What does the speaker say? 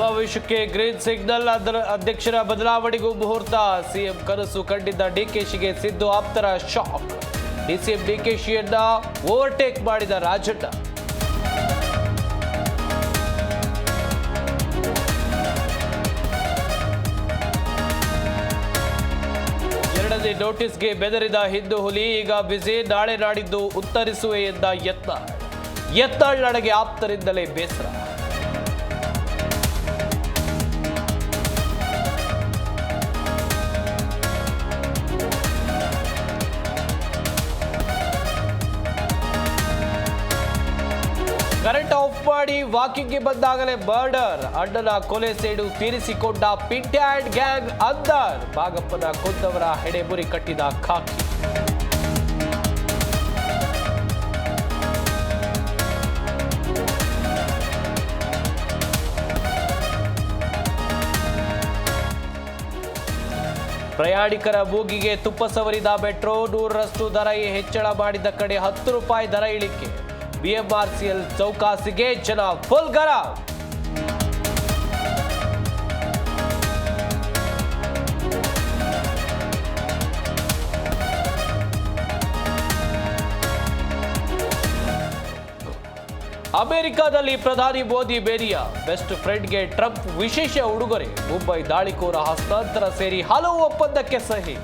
ಸಮಾವೇಶಕ್ಕೆ green signal. ಅಧ್ಯಕ್ಷರ ಬದಲಾವಣೆಗೂ ಮುಹೂರ್ತ. ಸಿಎಂ ಕನಸು ಕಂಡಿದ್ದ ಡಿಕೆಶಿಗೆ ಸಿದ್ದು ಆಪ್ತರ ಶಾಕ್. ಡಿಸಿಎಂ ಡಿಕೆಶಿಯನ್ನ ಓವರ್ಟೇಕ್ ಮಾಡಿದ ರಾಜಣ್ಣ. ಎರಡನೇ ನೋಟಿಸ್ಗೆ ಬೆದರಿದ ಹಿಂದೂ ಹುಲಿ ಈಗ ಬಿಸಿ. ನಾಳೆ ನಾಡಿದ್ದು ಉತ್ತರಿಸುವೆ ಎಂದ ಯತ್ನಾಳ್ ನಡೆಗೆ ಆಪ್ತರಿಂದಲೇ ಬೇಸರ. ಕರೆಂಟ್ ಆಫ್ ಮಾಡಿ ವಾಕಿಂಗ್ಗೆ ಬಂದಾಗಲೇ ಮರ್ಡರ್. ಅಣ್ಣನ ಕೊಲೆ ಸೇಡು ತೀರಿಸಿಕೊಂಡ ಪಿಟ್ಯಾಡ್ ಗ್ಯಾಂಗ್ ಅಂದರ್. ಬಾಗಪ್ಪನ ಕೊಂದವರ ಹೆಡೆಮುರಿ ಕಟ್ಟಿದ ಖಾಕಿ. ಪ್ರಯಾಣಿಕರ ಮೂಗಿಗೆ ತುಪ್ಪ ಸವರಿದ ಮೆಟ್ರೋ. 100ರಷ್ಟು ದರ ಹೆಚ್ಚಳ ಮಾಡಿದ ಕಡೆ 10 ರೂಪಾಯಿ ದರ ಇಳಿಕೆ. ಬಿಎಂಆರ್ಸಿಎಲ್ ಚೌಕಾಸಿಗೆ ಜನ ಫುಲ್ ಗರಂ. ಅಮೆರಿಕದಲ್ಲಿ ಪ್ರಧಾನಿ ಮೋದಿ ಬೇರಿಯ. ಬೆಸ್ಟ್ ಫ್ರೆಂಡ್ಗೆ ಟ್ರಂಪ್ ವಿಶೇಷ ಉಡುಗೊರೆ. ಮುಂಬೈ ದಾಳಿಕೋರ ಹಸ್ತಾಂತರ ಸೇರಿ ಹಲವು ಒಪ್ಪಂದಕ್ಕೆ ಸಹಿ.